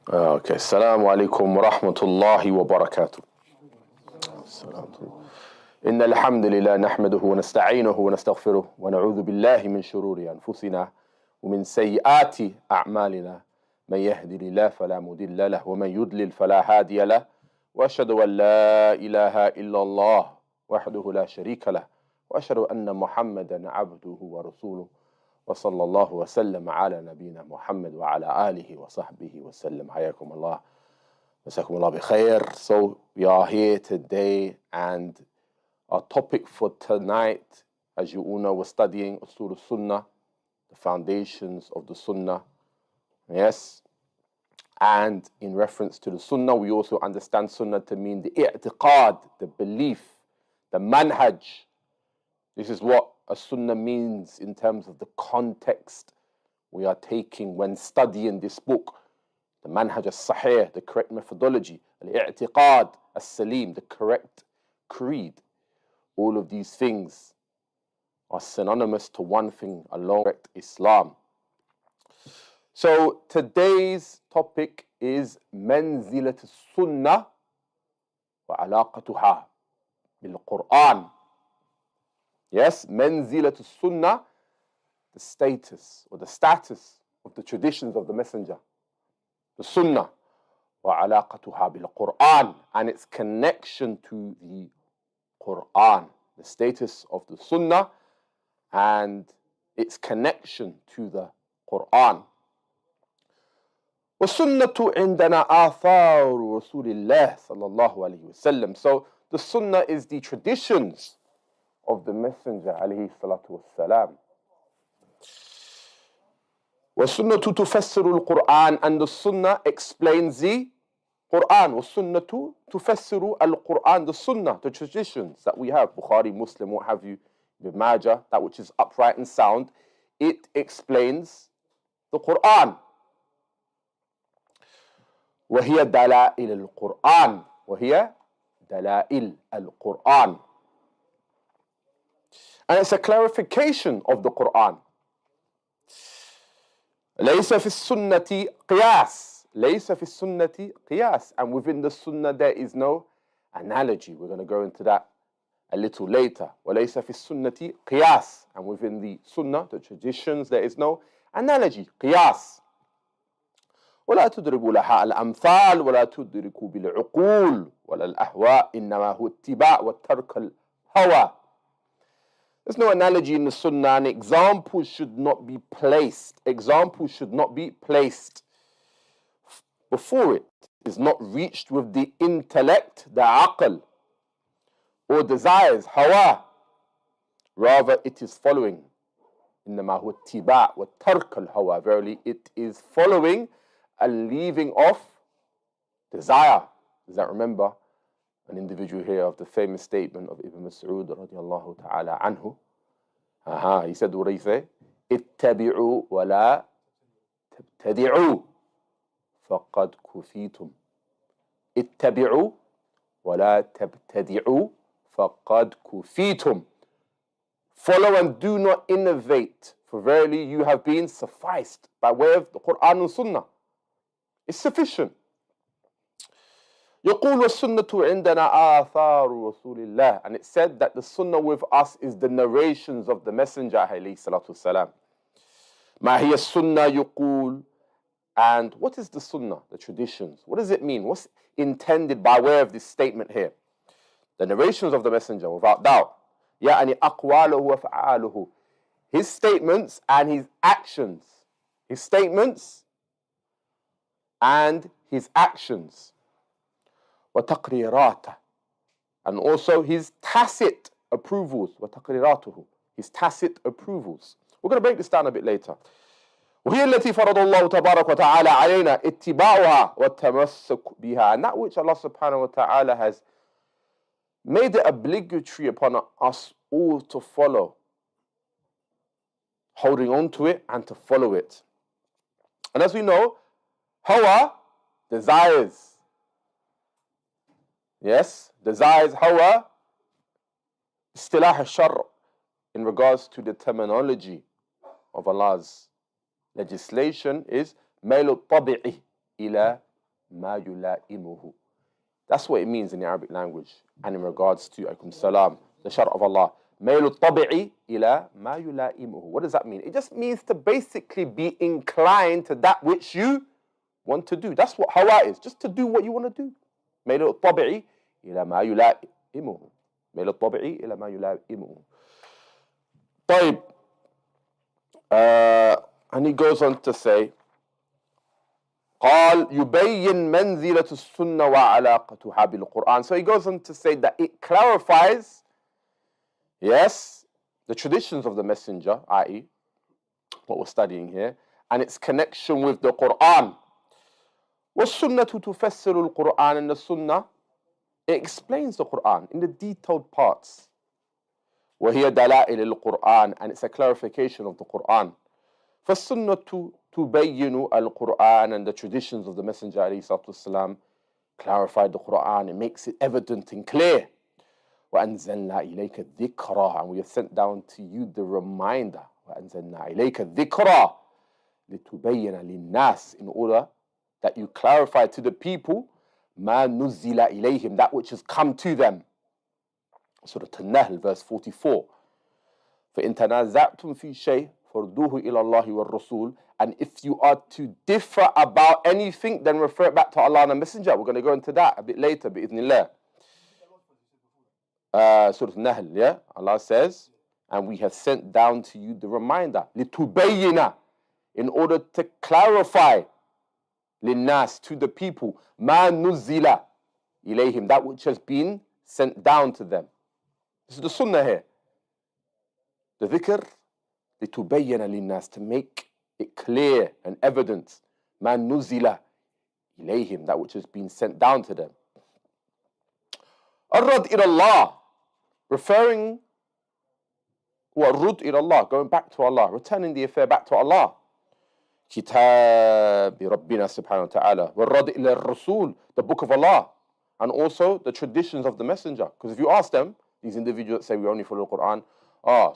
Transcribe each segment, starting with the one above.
Okay. Assalamu alaikum wa rahmatullahi wa barakatuh. إن الحمد لله نحمده ونستعينه ونستغفره ونعوذ بالله من شرور أنفسنا ومن سيئات أعمالنا من يهدي الله فلا مضل له ومن يضلل فلا هادي له وأشهد أن لا إله إلا الله وحده لا شريك له وأشهد أن محمدا عبده ورسوله وصلى الله وسلم على نبينا محمد وعلى آله وصحبه وسلم. حياكم الله. مساكم الله بخير. So we are here today, and our topic for tonight, as you all know, we're studying Usool Sunnah, the foundations of the Sunnah. Yes. And in reference to the Sunnah, we also understand Sunnah to mean the i'tiqad, the belief, the manhaj. This is what a Sunnah means in terms of the context we are taking when studying this book. The manhaj as-sahih, the correct methodology, al-i'tiqad as-salim, the correct creed. All of these things are synonymous to one thing alone, correct Islam. So today's topic is manzilat as-sunnah wa alaqatuha bil-Qur'an. Yes, manzilat as-sunnah, the status or the status of the traditions of the Messenger. The Sunnah wa alaqatuha bil-Qur'an, and its connection to the Qur'an. The status of the Sunnah and its connection to the Qur'an. وَالسُّنَّةُ عِنْدَنَا آثَارُ رَسُولِ اللَّهِ صَلَّى اللَّهُ عَلَيْهِ وَسَلَّمَ. So the Sunnah is the traditions of the Messenger alayhi salatu wassalam. وَالسُّنَّةُ تُفَسِّرُ الْقُرْآنِ, and the Sunnah explains the Qur'an. وَالسُّنَّةُ تُفَسِّرُ الْقُرْآنِ, the Sunnah, the traditions that we have, Bukhari, Muslim, what have you, Ibn Majah, that which is upright and sound, it explains the Qur'an. وَهِيَ دَلَائِلُ الْقُرْآنِ وَهِيَ دَلَائِلُ الْقُرْآنِ, and it's a clarification of the Qur'an. لَيْسَ فِي السُّنَّةِ قِيَاسٌ, لَيْسَ فِي السُّنَّةِ قِيَاسٌ, and within the Sunnah there is no analogy. We're going to go into that a little later. وَلَيْسَ فِي السُّنَّةِ قِيَاسٌ, and within the Sunnah, the traditions, there is no analogy, قِيَاس. ولا تضربوا لها الأمثال ولا تدركوا بالعقول ولا الأهواء إنما هو اتباع وترك الهوى. There's no analogy in the Sunnah, and examples should not be placed. Examples should not be placed before it. Is not reached with the intellect, the aql, or desires, hawa. Rather, it is following. إنما هو اتباع وترك الهوى. Verily, it is following and leaving off desire. Does that remember an individual here of the famous statement of Ibn Mas'ud radiallahu ta'ala anhu? He said, what did he say? اتبعوا ولا تبتدعوا فقد كفيتم. اتبعوا ولا تبتدعوا فقد كفيتم. Follow and do not innovate, for verily you have been sufficed by way of the Qur'an and Sunnah. It's sufficient. يقول والسنة عندنا آثار رسول الله, and it said that the Sunnah with us is the narrations of the Messenger عليه الصلاة والسلام. ما هي السنة يقول, and what is the Sunnah, the traditions? What does it mean? What's intended by way of this statement here? The narrations of the Messenger, without doubt. يعني أقواله وأفعاله, his statements and his actions. His statements and his actions. وتقريراته, and also his tacit approvals. وتقريراته, his tacit approvals. We're going to break this down a bit later. وهي التي فرض الله تبارك وتعالى علينا اتباعها والتمسك بها, and that which Allah subhanahu wa ta'ala has made it obligatory upon us all to follow, holding on to it and to follow it. And as we know, hawa, desires. Yes, desires, hawa, istilah al-shar, in regards to the terminology of Allah's legislation, is ميل الطبع إلى ما يلائمه. That's what it means in the Arabic language. And in regards to alaykum salam, the shar of Allah, ميل الطبع إلى ما يلائمه. What does that mean? It just means to basically be inclined to that which you want to do. That's what hawa is, just to do what you want to do. ميل الطبع إلى ما يلائمه. ميل الطبع إلى ما يلائمه. طيب. And he goes on to say, قال يبين منزلة السنة وعلاقتها بالقرآن. So he goes on to say that it clarifies, yes, the traditions of the messenger, i.e. what we're studying here, and its connection with the Quran. والسنة تفسر القرآن. And the sunnah, it explains the Quran in the detailed parts. وهي دلائل القرآن. And it's a clarification of the Quran. فالسنة تبين القرآن. And the traditions of the Messenger عليه الصلاة والسلام clarified the Quran. It makes it evident and clear. وأنزلنا إليك الذكرى. And we have sent down to you the reminder. وأنزلنا إليك الذكرى لتبين للناس. In order that you clarify to the people ما نزل إليهم, that which has come to them. Surah An-Nahl, verse 44. فإن تنازعتم في شيء فردوه إلى الله والرسول. And if you are to differ about anything, then refer it back to Allah and the Messenger. We're going to go into that a bit later, bi'idhnillah. Surah An-Nahl, yeah? Allah says, and we have sent down to you the reminder, لِتُبَيِّنَ, in order to clarify, لِلنَّاسِ, to the people, مَا نُزِّلَ إِلَيْهِمْ, that which has been sent down to them. This is the sunnah here. The dhikr, لِتُبَيِّنَ لِلنَّاسِ, to make it clear and evident. مَا نُزِّلَ إِلَيْهِمْ, that which has been sent down to them. الرد إلى الله, referring, والرد إلى الله, going back to Allah, returning the affair back to Allah. كتاب ربنا سبحانه وتعالى والرد إلى الرسول, the book of Allah, and also the traditions of the messenger. Because if you ask them, these individuals that say we only follow the Quran,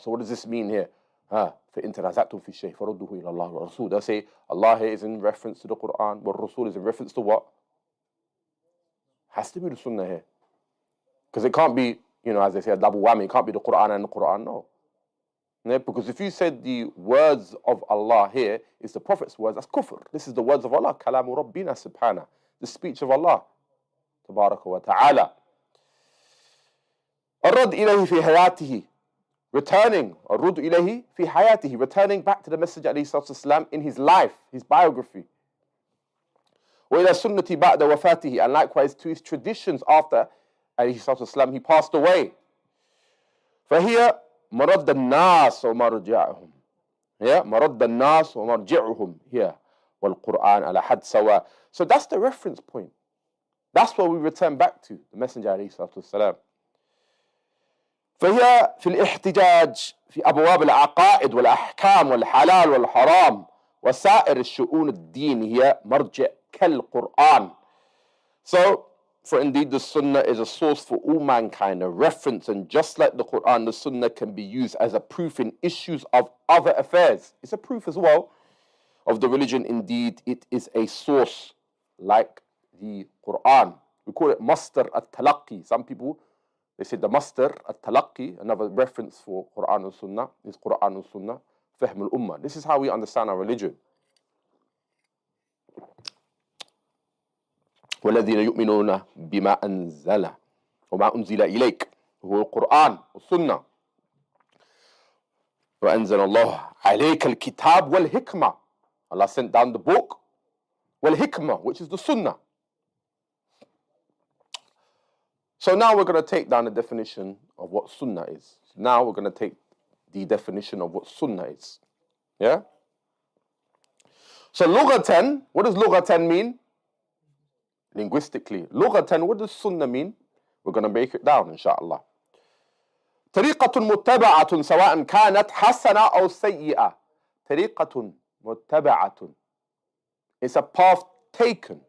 so what does this mean here? فإن تنازعتم في شيء فردوه إلى الله والرسول. They'll say Allah here is in reference to the Quran, but Rasul is in reference to what? Has to be the Sunnah here. Because it can't be, as they say, a double whammy. It can't be the Quran and the Quran, no. Yeah, because if you said the words of Allah here is the Prophet's words, that's kufr. This is the words of Allah. Kalamu Rabbina subhana. The speech of Allah. Tabaraka wa ta'ala. الرد إليه في حياته, returning, الرد إليه في حياته, returning back to the Messenger عليه الصلاة والسلام in his life, his biography. وإلى سنة بعد وفاته, and likewise to his traditions after عليه الصلاة والسلام he passed away. فهي مرد الناس ومرجعهم. مرد الناس ومرجعهم here. والقرآن على حد سواء. So that's the reference point. That's what we return back to, the Messenger عليه الصلاة والسلام. فهي في الاحتجاج في أبواب العقائد والأحكام والحلال والحرام وسائر الشؤون الدين هي مرجع كالقرآن. So, for indeed the Sunnah is a source for all mankind, a reference, and just like the Quran, the Sunnah can be used as a proof in issues of other affairs. It's a proof as well of the religion. Indeed, it is a source like the Quran. We call it Masdar al-Talaqqi. Some people, they say the Masdar al-Talaqqi, another reference for Quran and Sunnah, is Quran and Sunnah, Fahm al-Ummah. This is how we understand our religion. والذين يؤمنون بما أنزل وما أنزل إليك هو القرآن والسنة وأنزل الله عليك الكتاب والحكمة. Allah sent down the book والحكمة, which is the sunnah. So now we're going to take down the definition of what sunnah is. Now we're going to take the definition of what sunnah is. Yeah? So lughatan, what does lughatan mean? Linguistically. Lughatan, what does sunnah mean? We're going to break it down, inshallah. طريقة متبعة سواء كانت حسنة أو سيئة. طريقة متبعة. It's a path taken.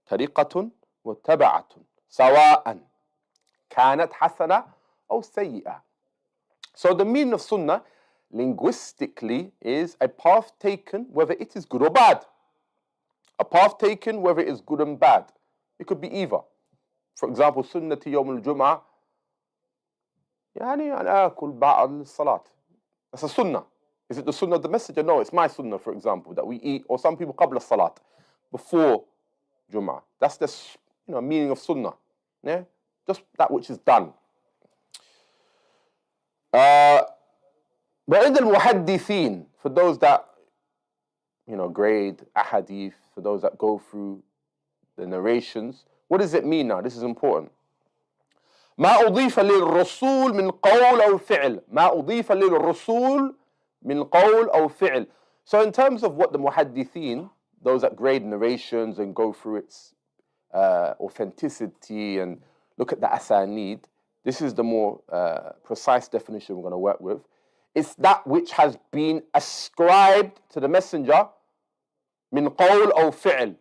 طريقة متبعة سواء كانت حسنة أو سيئة. So the meaning of sunnah linguistically is a path taken, whether it is good or bad. A path taken, whether it is good and bad. It could be either. For example, sunnati yawm al-jum'ah, يعني أنا آكل بعد الصلاة. That's a sunnah. Is it the sunnah of the messenger? No, it's my sunnah, for example, that we eat, or some people qabla salat, before Jum'ah. That's the meaning of sunnah. Yeah? Just that which is done. But in the muhaddithin, for those that grade ahadith, for those that go through the narrations, what does it mean now? This is important. ما أضيف للرسول من قول أو فعل. ما أضيف للرسول من قول أو فعل. So in terms of what the muhaddithin, those that grade narrations and go through its authenticity and look at the asanid, this is the more precise definition we're going to work with. It's that which has been ascribed to the messenger min qawl aw fi'l,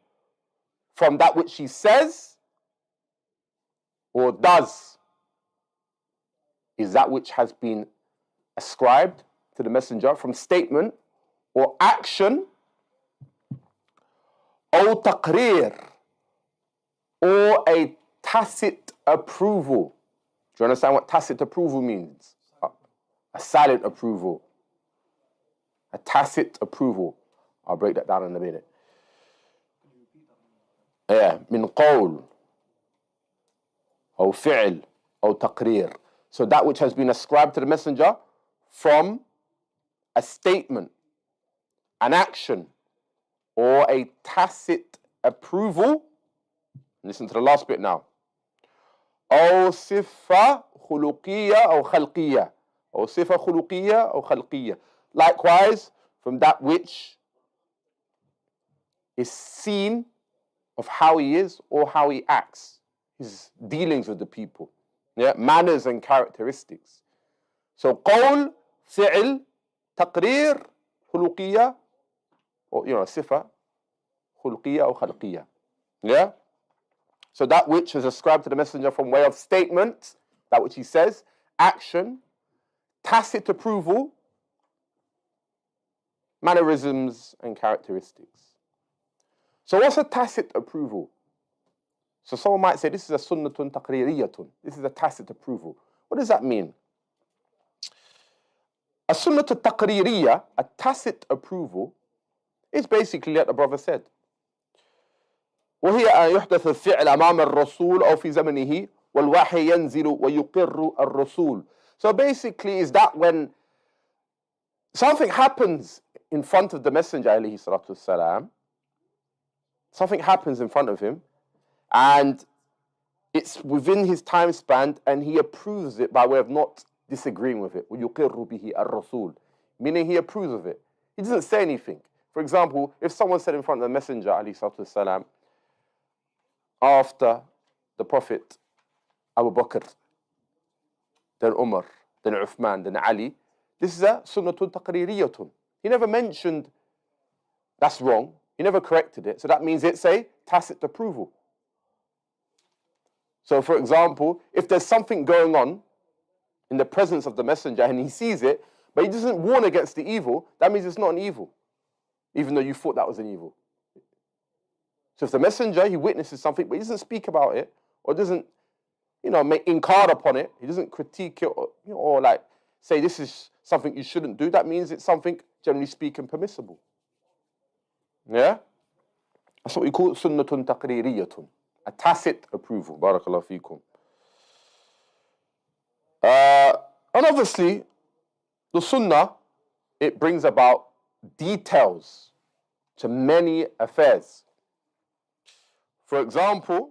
from that which he says or does, is that which has been ascribed to the messenger from statement or action, or taqrir, or a tacit approval. Do you understand what tacit approval means? A silent approval. A tacit approval. I'll break that down in a minute. Yeah, min qawl, or fi'l, or taqrir. So that which has been ascribed to the messenger from a statement, an action, or a tacit approval. Listen to the last bit now. أو صفة خلقية أو خلقية. أو صفة خلقية أو خلقية. Likewise, from that which is seen of how he is or how he acts, his dealings with the people, manners and characteristics. So قول, فعل, تقرير, خلقية, or صفة خلقية أو خلقية. Yeah. So that which is ascribed to the messenger from way of statement, that which he says, action, tacit approval, mannerisms and characteristics. So what's a tacit approval? So someone might say, this is a sunnatun taqririyatun. This is a tacit approval. What does that mean? A sunnatun taqririyah, a tacit approval, is basically like the brother said. وهي أن يحدث الفعل أمام الرسول أو في زمنه والوحي ينزل ويقر الرسول. So basically is that when something happens in front of the messenger عليه الصلاة والسلام, something happens in front of him and it's within his time span and he approves it by way of not disagreeing with it. ويقر به الرسول, meaning he approves of it. He doesn't say anything. For example, if someone said in front of the messenger عليه الصلاة والسلام, after the Prophet Abu Bakr, then Umar, then Uthman, then Ali, this is a sunnatun taqririyatun. He never mentioned that's wrong. He never corrected it. So that means it's a tacit approval. So for example, if there's something going on in the presence of the messenger and he sees it, but he doesn't warn against the evil, that means it's not an evil, even though you thought that was an evil. So if the messenger, he witnesses something, but he doesn't speak about it, or doesn't, make inkar upon it, he doesn't critique it, or like say this is something you shouldn't do, that means it's something, generally speaking, permissible. Yeah? That's what we call sunnatun taqririyatun, a tacit approval. Barakallahu feekum. And obviously, the sunnah, it brings about details to many affairs. For example,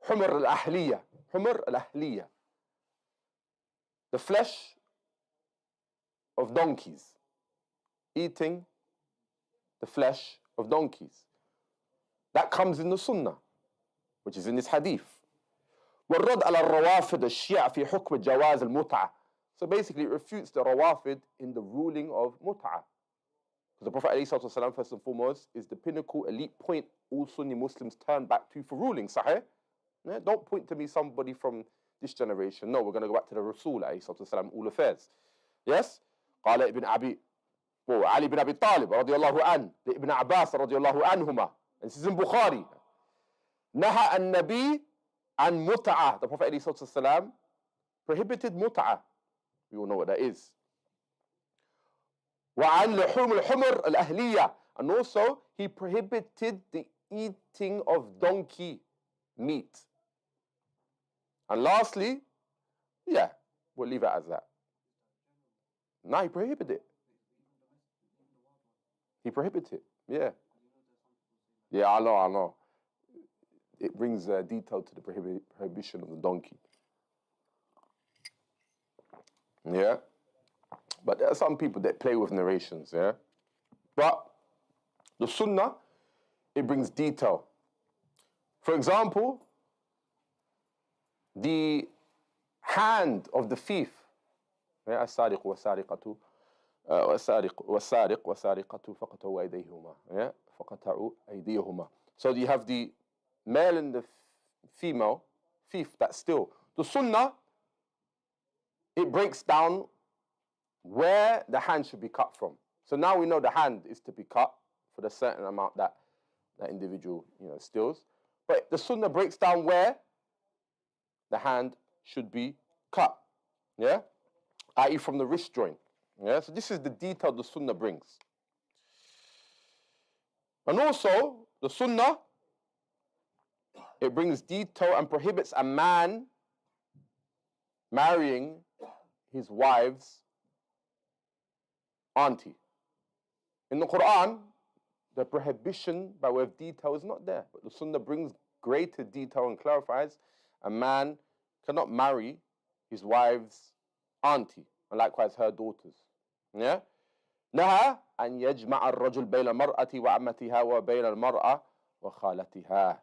حمر الأهلية, حمر الأهلية, the flesh of donkeys, eating the flesh of donkeys. That comes in the sunnah, which is in this hadith. والرد على الروافد الشيعة في حكم جواز المتعة. So basically it refutes the rawafid in the ruling of mut'ah. Because the Prophet ﷺ, first and foremost, is the pinnacle, elite point all Sunni Muslims turn back to for ruling. Sahih? Yeah? Don't point to me somebody from this generation. No, we're going to go back to the Rasul ﷺ, all affairs. Yes? قال ابن أبي Well, Ali bin Abi Talib radiallahu an, Ibn Abbas radiallahu anhuma. And this is in Bukhari. Naha an-Nabi an mut'ah. The Prophet ﷺ prohibited mut'ah. We all know what that is. وعن لحوم الحمر الأهلية. And also, he prohibited the eating of donkey meat. And lastly, yeah, we'll leave it as that. No, he prohibited it. He prohibited it, yeah. Yeah, I know. It brings detail to the prohibition of the donkey. Yeah. But there are some people that play with narrations, yeah. But the Sunnah, it brings detail. For example, the hand of the thief. السارق والسارقة والسارق والسارقة فقطعوا أيديهما. فقطعوا أيديهما. So you have the male and the female thief that steal. The Sunnah, it breaks down where the hand should be cut from. So now we know the hand is to be cut for the certain amount that individual steals. But the Sunnah breaks down where the hand should be cut. Yeah? i.e. from the wrist joint. Yeah? So this is the detail the Sunnah brings. And also, the Sunnah, it brings detail and prohibits a man marrying his wife's auntie. In the Quran, the prohibition by way of detail is not there. But the Sunnah brings greater detail and clarifies a man cannot marry his wife's auntie, and likewise her daughters. Yeah? نهى أن يجمع الرجل بين المرأة وعمتها وبين المرأة وخالتها.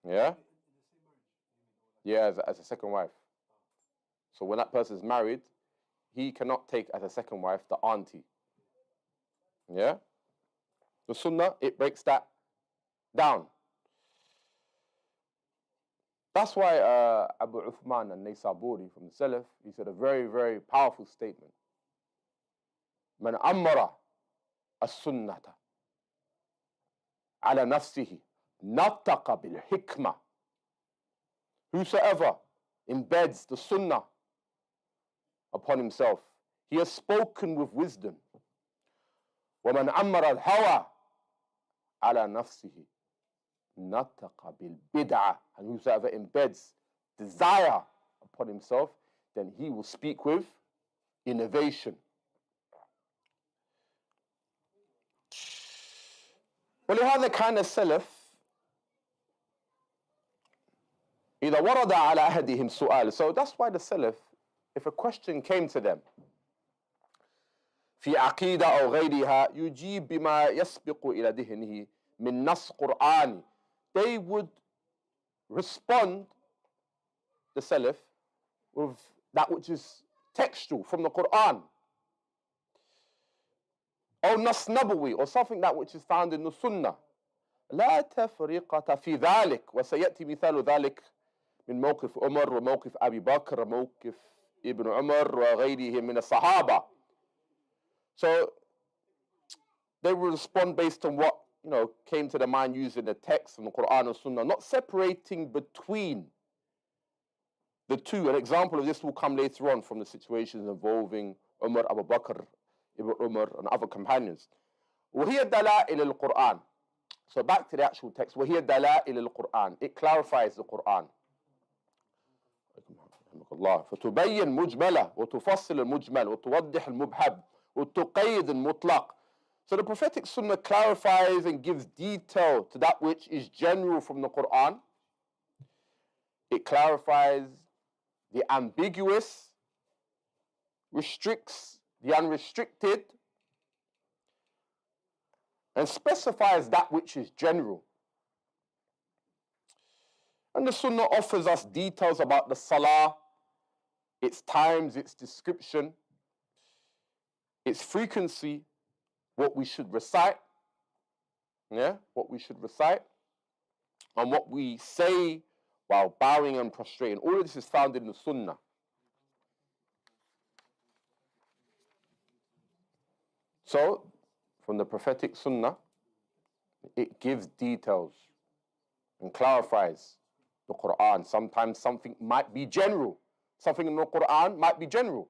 Yeah? Yeah, as a second wife. So when that person is married, he cannot take as a second wife the auntie. Yeah? The Sunnah, it breaks that down. That's why Abu Uthman al-Naysaburi from the Salaf, he said a very, very powerful statement. من أمر السنة على نفسه نطق بالحكمة. Whosoever embeds the Sunnah upon himself, he has spoken with wisdom. ومن أمر الهوى على نفسه نطق بالبدعة. And whosoever embeds desire upon himself, then he will speak with innovation. ولهذا كان السلف إذا ورد على أحدهم سؤال. So that's why the Salaf, if a question came to them في عقيدة أو غيرها يجيب بما يسبق إلى ذهنه من نص قرآني, they would respond, the Salaf, with that which is textual from the Quran, or nas nabawi, or something that which is found in the Sunnah. لا تفرقة في ذلك. وسيأتي مثال ذلك من موقف عمر وموقف أبي بكر وموقف ابن عمر وغيرهم من الصحابة. So they will respond based on what came to the mind using the text from the Quran and Sunnah, not separating between the two. An example of this will come later on from the situations involving Umar, Abu Bakr, Ibn Umar, and other companions. وهي دلائل القرآن. So back to the actual text. وهي دلائل القرآن. It clarifies the Quran. فتبين مجملة وتفصل المجمل وتوضح المبهم وتقيد المطلق. So the prophetic Sunnah clarifies and gives detail to that which is general from the Quran. It clarifies the ambiguous, restricts the unrestricted, and specifies that which is general. And the Sunnah offers us details about the Salah, its times, its description, its frequency, what we should recite, what we should recite, and what we say while bowing and prostrating. All of this is found in the Sunnah. So, from the prophetic Sunnah, it gives details and clarifies the Quran. Sometimes something might be general. Something in the Quran might be general.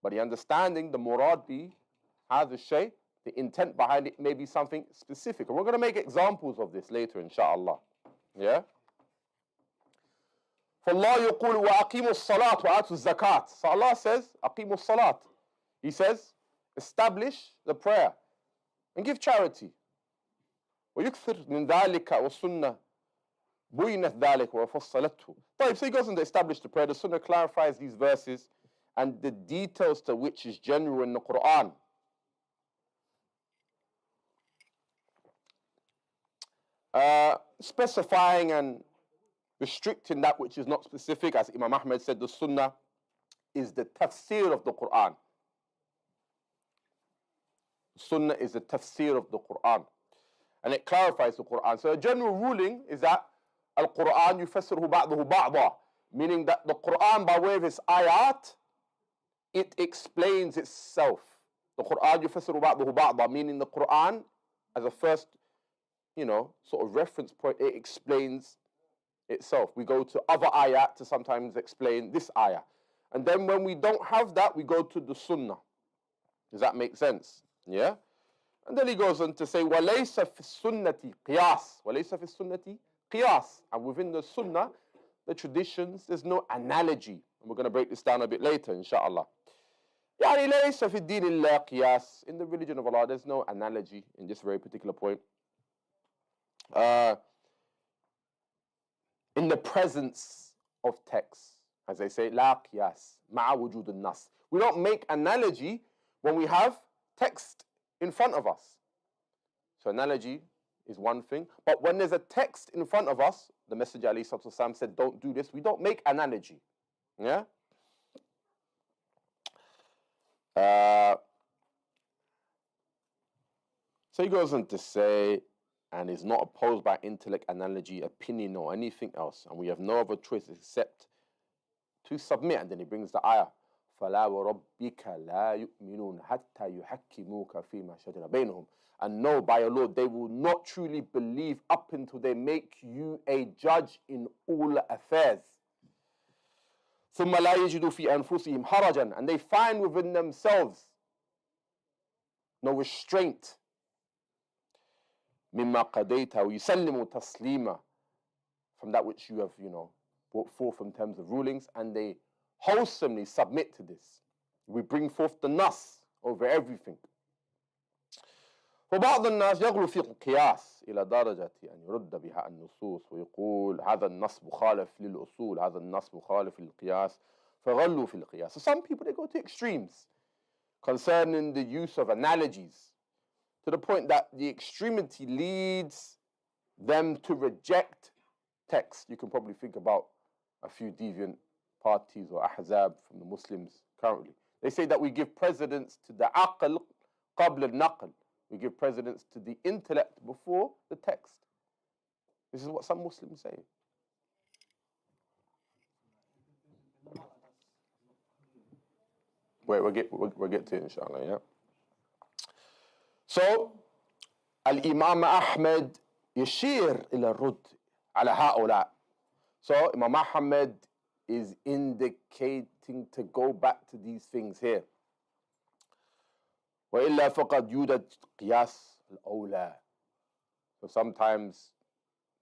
But the understanding, the murad bi hadha shay, the intent behind it may be something specific. And we're going to make examples of this later, inshallah. Yeah? فالله يقول وأقيموا الصلاة وآتوا الزكاة. So Allah says, أقيموا الصلاة. He says, establish the prayer and give charity. ويكثر من ذلك والسنة بينت ذلك وفصلته. So he goes on to establish the prayer. The Sunnah clarifies these verses and the details to which is general in the Quran. Specifying and restricting that which is not specific. As Imam Ahmed said, the Sunnah is the tafsir of the Quran. Sunnah is the tafsir of the Quran. And it clarifies the Quran. So a general ruling is that Al-Quran yufassiruhu ba'dahu ba'da, meaning that the Quran, by way of its ayat, it explains itself. The Quran yufassiruhu ba'dahu ba'da, meaning the Quran, as a first, sort of reference point, it explains itself. We go to other ayat to sometimes explain this ayah. And then when we don't have that, we go to the Sunnah. Does that make sense? Yeah? And then he goes on to say, وَلَيْسَ فِي السُّنَّةِ قِيَاسٍ وَلَيْسَ فِي السُّنَّةِ قِيَاسٍ. And within the Sunnah, the traditions, there's no analogy. And we're going to break this down a bit later, inshallah. يعني ليس في الدين إلا قياس. In the religion of Allah, there's no analogy in this very particular point. In the presence of text, as they say, لا قياس مع وجود النص. We don't make analogy when we have text in front of us. So analogy is one thing, but when there's a text in front of us, the Messenger ﷺ said, don't do this. We don't make analogy. Yeah? So he goes on to say, and is not opposed by intellect, analogy, opinion, or anything else. And we have no other choice except to submit. And then he brings the ayah. فَلَا وَرَبِّكَ لَا يُؤْمِنُونَ حَتَّى يُحَكِّمُوكَ فِي مَا شَجَرَ بَيْنَهُمْ. And know by your Lord, they will not truly believe up until they make you a judge in all affairs. ثُمَّ لَا يَجِدُوا فِي أَنفُسِهِمْ حَرَجًا. And they find within themselves no restraint. مِمَّا قَدَيْتَ وَيُسَلِّمُوا تَسْلِيمًا. From that which you have, brought forth in terms of rulings, and they wholesomely submit to this. We bring forth the nas over everything. وبعض الناس يغلو في القياس إلى درجة أن يرد بها النصوص ويقول هذا النص مخالف للأصول هذا النص مخالف للقياس فغلوا في القياس. So some people, they go to extremes concerning the use of analogies, to the point that the extremity leads them to reject text. You can probably think about a few deviant parties or ahzab from the Muslims currently. They say that we give precedence to the aql qabl al-naql. We give precedence to the intellect before the text. This is what some Muslims say. Wait, we'll get to it, inshallah, yeah? So, Al-Imam Ahmed يشير إلى الرد على هؤلاء. So, Imam Ahmed is indicating to go back to these things here. وإلا فقد يوجد قياس الأولى. So sometimes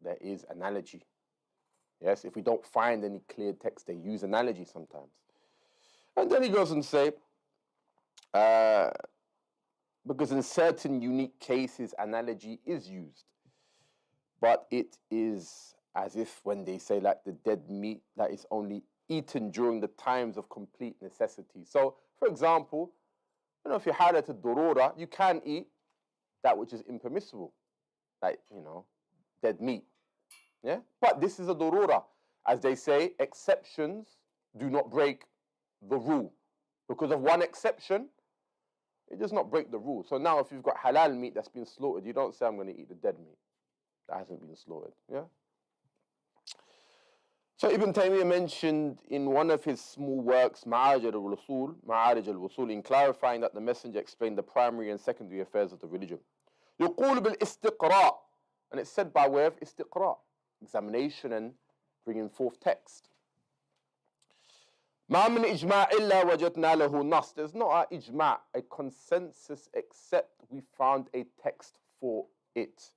there is analogy. Yes, if we don't find any clear text, they use analogy sometimes. And then he goes and say, because in certain unique cases, analogy is used. But it is as if when they say like the dead meat that is only eaten during the times of complete necessity. So, for example, if you're halat al-durura, you can eat that which is impermissible, like, dead meat. Yeah? But this is a durura. As they say, exceptions do not break the rule. Because of one exception, it does not break the rule. So now if you've got halal meat that's been slaughtered, you don't say, I'm going to eat the dead meat that hasn't been slaughtered. Yeah? So Ibn Taymiyyah mentioned in one of his small works, Ma'arij al-Usool, in clarifying that the Messenger explained the primary and secondary affairs of the religion. يقول بالاستقراء, and it's said by way of istiqra, examination and bringing forth text. ما من إجماع إلا وجدنا له نص. There's not a ijma', a consensus, except we found a text for it.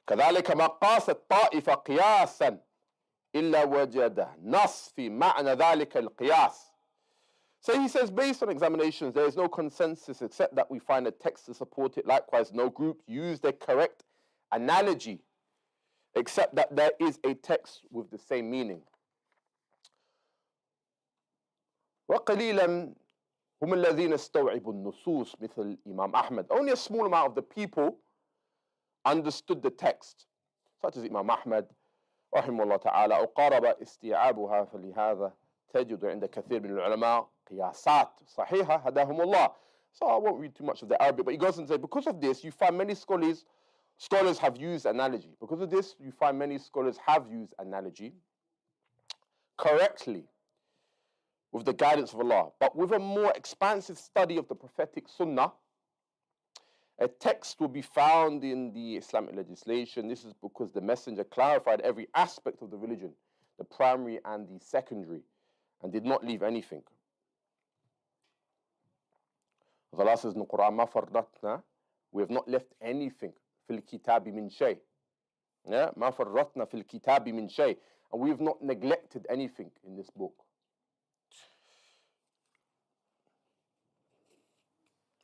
كذلك ما قاس الطائفة قياسا إلا وجد نص في معنى ذلك القياس. So he says, based on examinations, there is no consensus except that we find a text to support it. Likewise, no group used a correct analogy except that there is a text with the same meaning. وقليلا هم الذين استوعبوا النصوص مثل Imam Ahmed. Only a small amount of the people understood the text, such as Imam Ahmed رحمه الله تعالى. أو قارب استيعابها فلهذا تجد عند كثير من العلماء قياسات صحيحة هداهم الله. So I won't read too much of the Arabic, but he goes on to say, because of this, you find many scholars have used analogy. Because of this, you find many scholars have used analogy correctly with the guidance of Allah. But with a more expansive study of the prophetic Sunnah, a text will be found in the Islamic legislation. This is because the Messenger clarified every aspect of the religion, the primary and the secondary, and did not leave anything. As Allah says in the Quran, مَا فَرَّطْنَا, we have not left anything فِي الْكِتَابِ مِنْ شَيْءٍ. Yeah? مَا فَرَّطْنَا فِي الْكِتَابِ مِنْ شَيْءٍ. And we have not neglected anything in this book.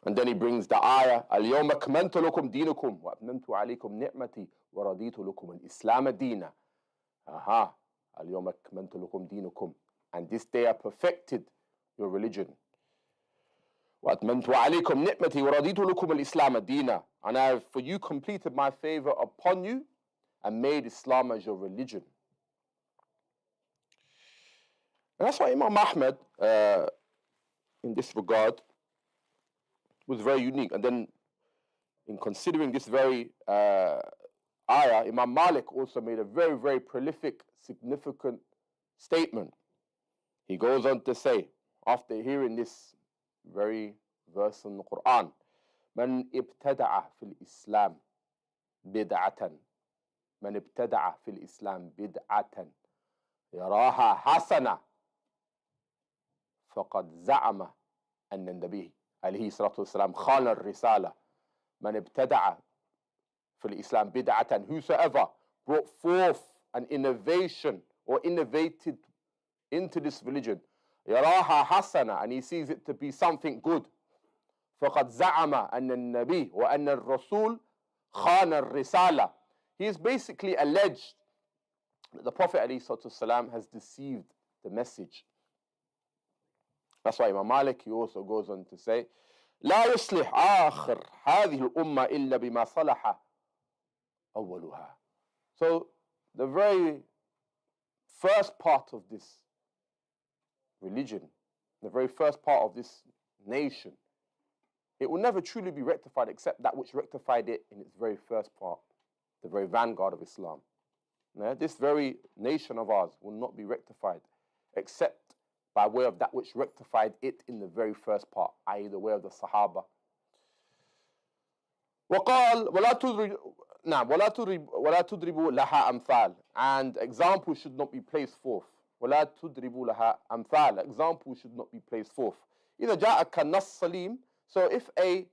And then he brings the ayah, اليوم أكملت لكم دينكم وأتممت عليكم نعمتي ورضيت لكم الإسلام دينا. Aha, اليوم أكملت لكم دينكم. And this day I perfected your religion. وأتممت عليكم نعمتي ورضيت لكم الإسلام دينا. And I have for you completed my favor upon you and made Islam as your religion. And that's why Imam Ahmed, in this regard, was very unique. And then in considering this very ayah, Imam Malik also made a very, very prolific, significant statement. He goes on to say, after hearing this very verse in the Quran, من ابتدع في الإسلام بدعة من ابتدع في الإسلام بدعة يراها حسنة فقد زعم أن النبي عليه الصلاة والسلام خان الرسالة. من ابتدع في الإسلام بدعة, whosoever brought forth an innovation or innovated into this religion, يراها حسنة, and he sees it to be something good, فقد زعم أن النبي وأن الرسول خان الرسالة. He is basically alleged that the Prophet عليه الصلاة والسلام has deceived the message. That's why Imam Malik, he also goes on to say, لا يصلح آخر هذه الأمة إلا بما صلح أولها. So the very first part of this religion, the very first part of this nation, it will never truly be rectified except that which rectified it in its very first part, the very vanguard of Islam. Yeah? This very nation of ours will not be rectified except by way of that which rectified it in the very first part, i.e. the way of the Sahaba. وقال ولا تضربوا لها أمثال, and examples should not be placed forth. ولا تضربوا لها أمثال, examples should not be placed forth. إذا جاءك النص سليم, so if a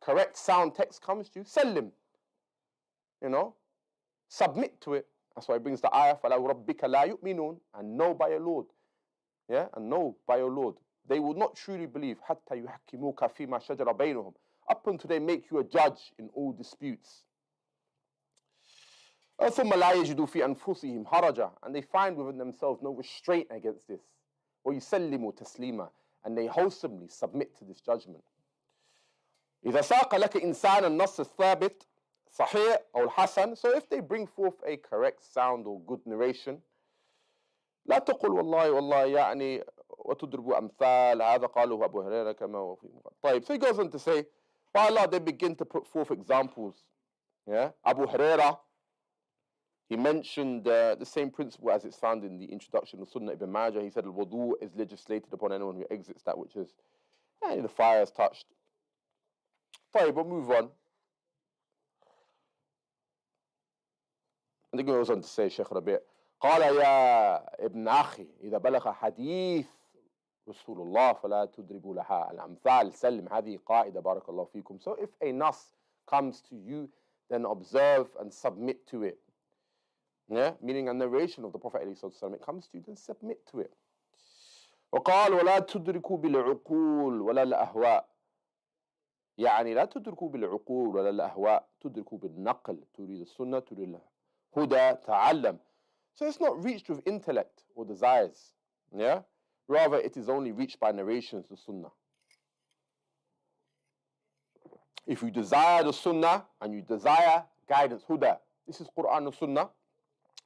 correct sound text comes to you, سلم, submit to it. That's why it brings the ayah, فَلَا رَبِّكَ لَا يُؤْمِنُونَ, and know by your Lord. Yeah, and know by your Lord, they will not truly believe حتى يحكموك فيما شجر بينهم, up until they make you a judge in all disputes. ثم لا يجدوا في أنفسهم حرجا, and they find within themselves no restraint against this. ويسلموا تسليما, and they wholesomely submit to this judgment. إذا ساق لك إنسان النص الثابت صحيح أو الحسن, so if they bring forth a correct sound or good narration, لا تقل والله يعني وتضربوا أمثال هذا قاله أبو هريرة كما هو في طيب. So he goes on to say, by Allah, they begin to put forth examples. Yeah, Abu Hurairah He mentioned the same principle as it's found in the introduction of Sunnah Ibn Majah. He said, al-wudu is legislated upon anyone who exits that which is the fire has touched. Fine, but move on. And he goes on to say, Shaykh Rabi', قال يا ابن أخي إذا بلغ حديث رسول الله فلا تضربوا لها الأمثال سلم هذه قاعدة بارك الله فيكم. So if a nas comes to you, then observe and submit to it. Yeah, meaning a narration of the Prophet ﷺ, it comes to you, then submit to it. وقال ولا تدركوا بالعقول ولا الأهواء. يعني لا تدركوا بالعقول ولا الأهواء تدركوا بالنقل تريد السنة تريد الهدى تعلم. So it's not reached with intellect or desires. Yeah, rather it is only reached by narrations, the Sunnah. If you desire the Sunnah and you desire guidance, huda, this is Quran and Sunnah,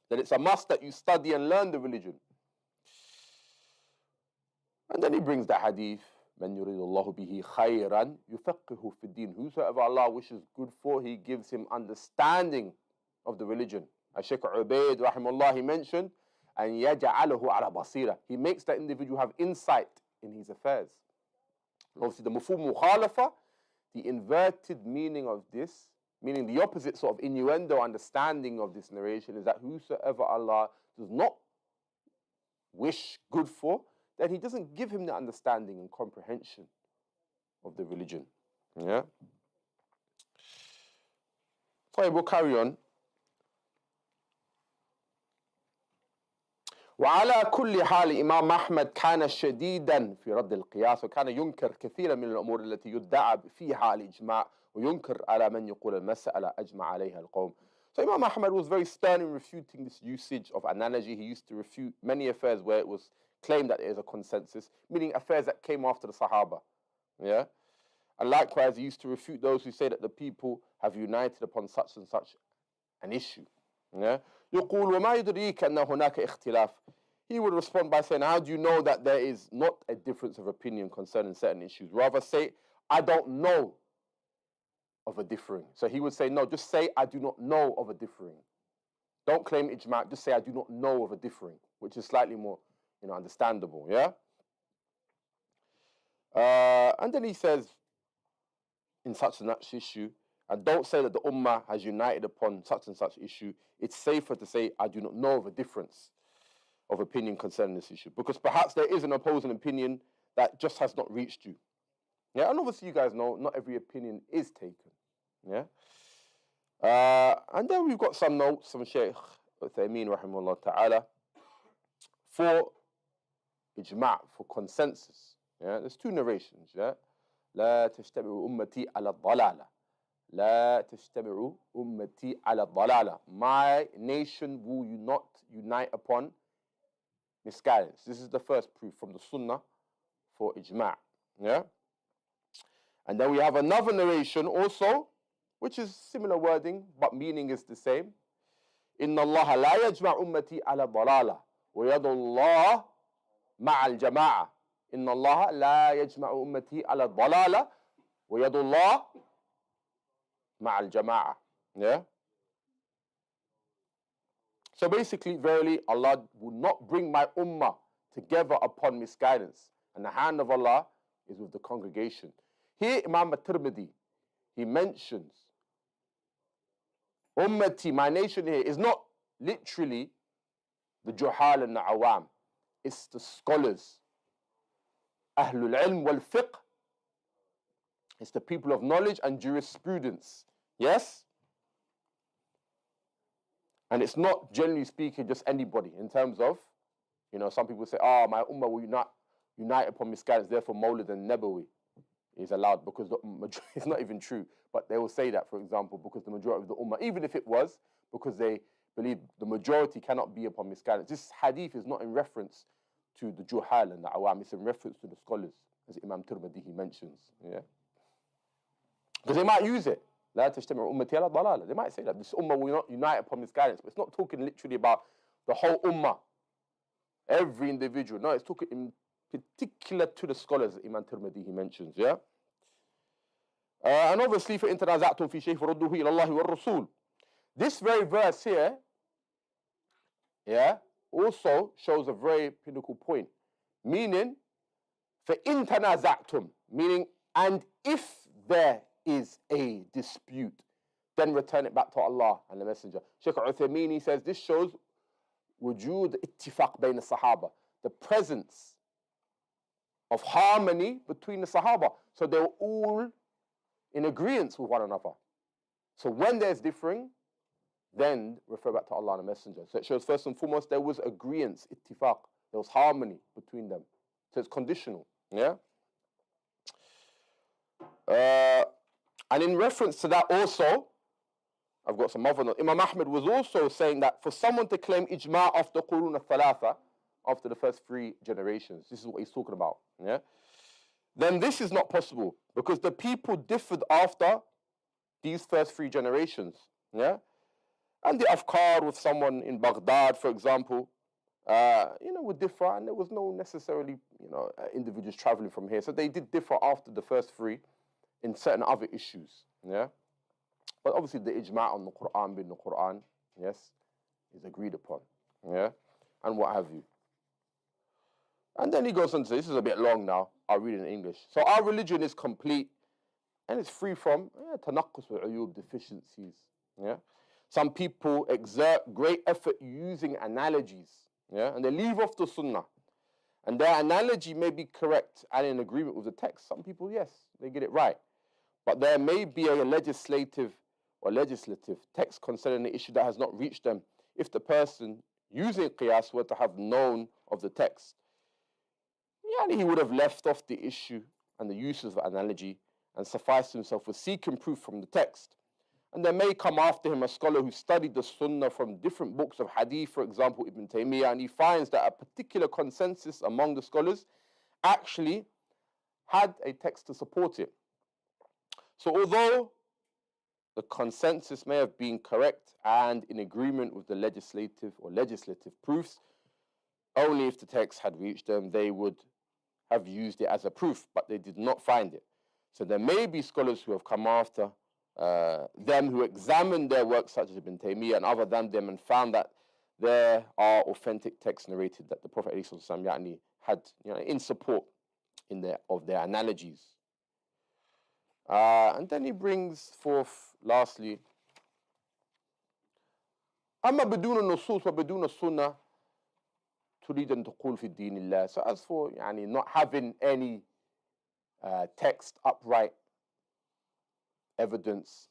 then it's a must that you study and learn the religion. And then he brings the hadith, من يريد الله به خيرا يفقهه في الدين. Whosoever Allah wishes good for, He gives him understanding of the religion. As Shaykh Ubaid rahimahullah, he mentioned, and يجعله على بصيرة. He makes that individual have insight in his affairs. Obviously, the mafhum mukhalafa, the inverted meaning of this, meaning the opposite sort of innuendo understanding of this narration, is that whosoever Allah does not wish good for, then He doesn't give him the understanding and comprehension of the religion. Yeah. So we'll carry on. وعلى كل حال إمام أحمد كان شديدا في رد القياس وكان ينكر كثيرا من الأمور التي يدعى فيها الإجماع وينكر على من يقول المسألة أجمع عليها القوم. So Imam Ahmed was very stern in refuting this usage of analogy. He used to refute many affairs where it was claimed that there is a consensus, meaning affairs that came after the Sahaba. Yeah? And likewise, he used to refute those who say that the people have united upon such and such an issue. Yeah? يقول وما يدريك أن هناك اختلاف. He would respond by saying, how do you know that there is not a difference of opinion concerning certain issues? Rather say, I don't know of a differing. So he would say, no, just say, I do not know of a differing. Don't claim ijma', just say, I do not know of a differing, which is slightly more, understandable, yeah? And then he says, in such and such issue, and don't say that the ummah has united upon such and such issue. It's safer to say, I do not know of a difference of opinion concerning this issue. Because perhaps there is an opposing opinion that just has not reached you. Yeah, and obviously you guys know, not every opinion is taken. Yeah? And then we've got some notes from Shaykh Uthaymeen rahimahullah ta'ala for ijma', for consensus. Yeah? There's two narrations. Yeah? لا تجتمع أمتي على الضلالة. لا تجتمع أمتي على الضلالة. My nation will you not unite upon misguidance. This is the first proof from the Sunnah for ijma'. Yeah? And then we have another narration also, which is similar wording, but meaning is the same. إن الله لا يجمع أمتي على الضلالة ويد الله مع الجماعة. إن الله لا يجمع أمتي على الضلالة ويد الله مع الجماعة. Yeah? So basically, verily, Allah will not bring my ummah together upon misguidance. And the hand of Allah is with the congregation. Here, Imam At-Tirmidhi, he mentions, Ummati, my nation here, is not literally the Juhal and the Awam. It's the scholars. Ahlul Ilm wal Fiqh. It's the people of knowledge and jurisprudence. Yes? And it's not, generally speaking, just anybody in terms of, some people say, my ummah will unite upon misguidance, therefore Mawlid and Nabawi is allowed because it's not even true. But they will say that, for example, because the majority of the ummah, even if it was, because they believe the majority cannot be upon misguidance. This hadith is not in reference to the Juhal and the Awam, it's in reference to the scholars, as Imam Tirmidhi he mentions. Yeah? Because they might use it. They might say that this ummah will not unite upon misguidance, but it's not talking literally about the whole ummah, every individual. No, it's talking in particular to the scholars that Imam Tirmidhi he mentions. Yeah. And obviously, for تنازعتم في شيء فردوه إلى الله والرسول. This very verse here yeah, also shows a very pinnacle point. Meaning, فَإِن تَنَازَعْتُمْ, meaning, and if there is a dispute, then return it back to Allah and the Messenger. Shaykh Uthaymeen says this shows wujud ittifaq bayna Sahaba, the presence of harmony between the Sahaba. So they were all in agreement with one another. So when there's differing, then refer back to Allah and the Messenger. So it shows first and foremost there was agreement, ittifaq, there was harmony between them. So it's conditional, yeah? And in reference to that also, I've got some other notes. Imam Ahmed was also saying that for someone to claim ijma' after qurun al-thalatha, after the first 3 generations, this is what he's talking about, yeah? Then this is not possible because the people differed after these first 3 generations, yeah? And the afkar with someone in Baghdad, for example, would differ, and there was no necessarily, individuals traveling from here. So they did differ after the first 3 in certain other issues, yeah? But obviously the ijma' on the Quran being the Quran, yes, is agreed upon, yeah? And what have you. And then he goes on to say, this is a bit long now, I'll read it in English. So our religion is complete and it's free from tanaqqus wa uyub, deficiencies, yeah? Some people exert great effort using analogies, yeah, and they leave off the Sunnah. And their analogy may be correct and in agreement with the text. Some people, yes, they get it right. But there may be a legislative text concerning the issue that has not reached them if the person using qiyas were to have known of the text. Yeah, he would have left off the issue and the use of the analogy and sufficed himself with seeking proof from the text. And there may come after him a scholar who studied the Sunnah from different books of Hadith, for example, Ibn Taymiyyah, and he finds that a particular consensus among the scholars actually had a text to support it. So although the consensus may have been correct and in agreement with the legislative proofs, only if the text had reached them, they would have used it as a proof, but they did not find it. So there may be scholars who have come after them who examined their works such as Ibn Taymiyyah and other than them and found that there are authentic texts narrated that the Prophet ﷺ had in support of their analogies. And then he brings forth lastly أما بدون النصوص وبدون السنة تريد أن تقول في الدين الله. So as for not having any text upright evidence,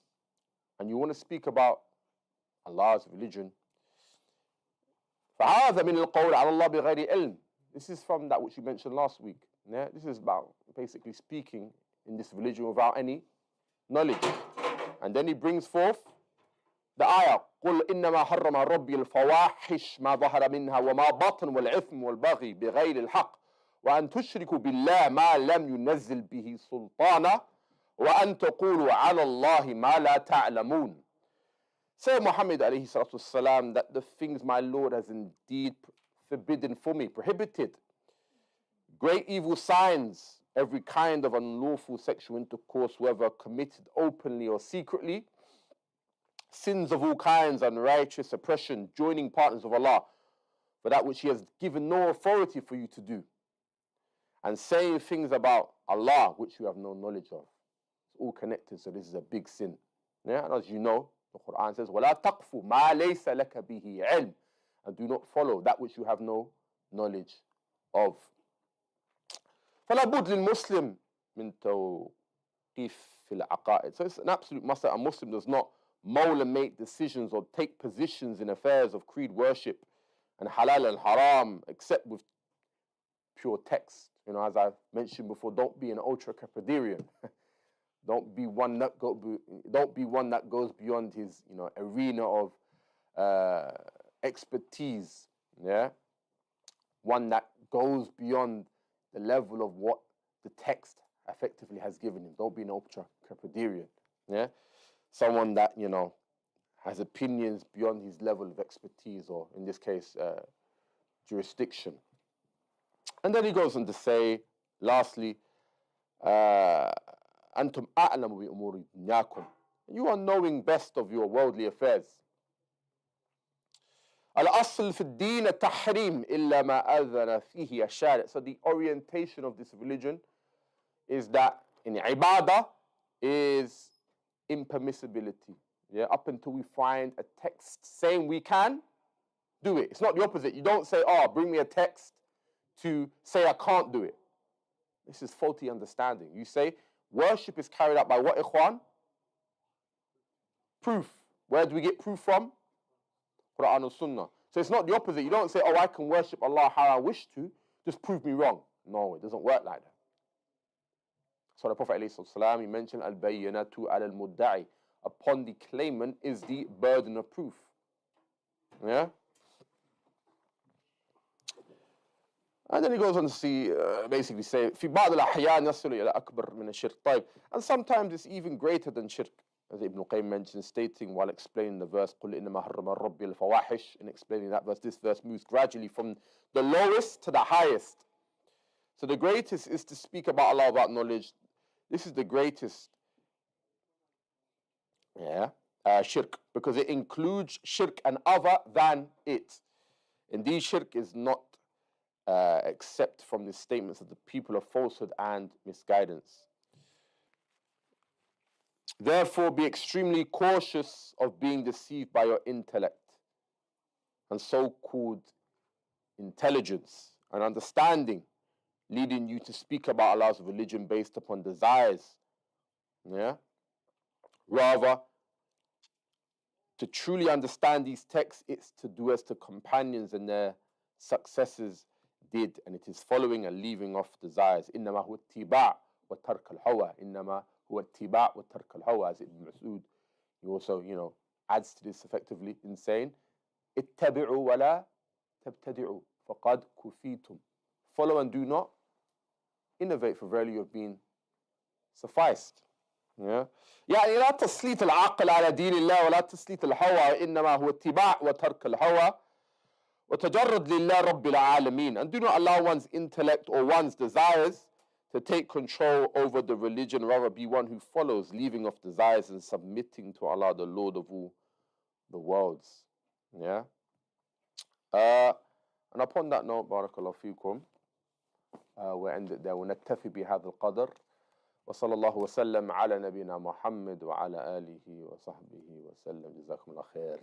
and you want to speak about Allah's religion, فهذا من القول على الله بغير علم. This is from that which you mentioned last week. Yeah? This is about basically speaking in this religion without any knowledge. And then he brings forth the ayah, قل إنما حرم ربي الفواحش ما ظهر منها وما بطن والإثم والبغي بغير الحق وأن تشركوا بالله ما لم ينزل به سلطانا وأن تقولوا على الله ما لا تعلمون. Say Muhammad alayhi salatu wasalam that the things my Lord has indeed forbidden for me, prohibited, great evil signs, every kind of unlawful sexual intercourse, whether committed openly or secretly, sins of all kinds, unrighteous oppression, joining partners of Allah for that which He has given no authority for you to do, and saying things about Allah which you have no knowledge of. It's all connected, so this is a big sin. Yeah, and as you know, the Quran says, وَلَا تَقْفُ مَا لَيْسَ لَكَ بِهِ عِلْمٍ, and do not follow that which you have no knowledge of. فَلَا بُدْ لِلْمُسْلِمِ مِنْ تَوْقِيفِ فِي الْعَقَائِدِ. So it's an absolute must that a Muslim does not mull and make decisions or take positions in affairs of creed worship and halal and haram except with pure text. As I mentioned before, don't be an ultra-Cappaderian. Don't be one that goes beyond his arena of expertise. Yeah, one that goes beyond the level of what the text effectively has given him. Don't be an ultra-Cappaderian. Yeah, someone that has opinions beyond his level of expertise, or in this case, jurisdiction. And then he goes on to say, lastly, أنتم أعلم بأمور دنياكم. You are knowing best of your worldly affairs. الأصل في الدين التحريم إلا ما أذن فيه الشارع. So the orientation of this religion is that in ibadah is impermissibility. Yeah, up until we find a text saying we can do it. It's not the opposite. You don't say, oh, bring me a text to say I can't do it. This is faulty understanding. You say worship is carried out by what, ikhwan? Proof. Where do we get proof from? Quran and Sunnah. So it's not the opposite. You don't say, oh, I can worship Allah how I wish to, just prove me wrong. No, it doesn't work like that. So the Prophet ﷺ, he mentioned al-bayyinatu al-mudda'i. Upon the claimant is the burden of proof. Yeah? And then he goes on to see, basically say, في بعض الأحيان يصل إلى أكبر من الشرك. طيب. And sometimes it's even greater than shirk. As Ibn Qayyim mentioned, stating while explaining the verse, قُلْ إِنَّمَا حَرَّمَ رَبِّي الْفَوَاحِشِ, in explaining that verse, this verse moves gradually from the lowest to the highest. So the greatest is to speak about Allah, about knowledge. This is the greatest, shirk, because it includes shirk and other than it. Indeed, shirk is not except from the statements of the people of falsehood and misguidance. Therefore, be extremely cautious of being deceived by your intellect and so-called intelligence and understanding, leading you to speak about Allah's religion based upon desires. Yeah? Rather, to truly understand these texts, it's to do as the companions and their successors did, and it is following and leaving off desires. إنما هو اتباع وترك الهوى. إنما هو اتباع وترك الهوى. As Ibn Mas'ud, he also, adds to this effectively in saying, اتبعوا ولا تبتدعوا فقد كفيتم. Follow and do not innovate, for verily you have been sufficed. يعني لا تسليط العقل على دين الله ولا تسليط الهوى إنما هو اتباع وترك الهوى وتجرد لله رب العالمين. And do not allow one's intellect or one's desires to take control over the religion, rather be one who follows, leaving off desires and submitting to Allah, the Lord of all the worlds. Yeah. And upon that note, barakallahu feekum, we'll end it there. ونكتفي بهذا القدر. وصلى الله وسلم على نبينا محمد وعلى آله وصحبه وسلم. جزاكم الله خير.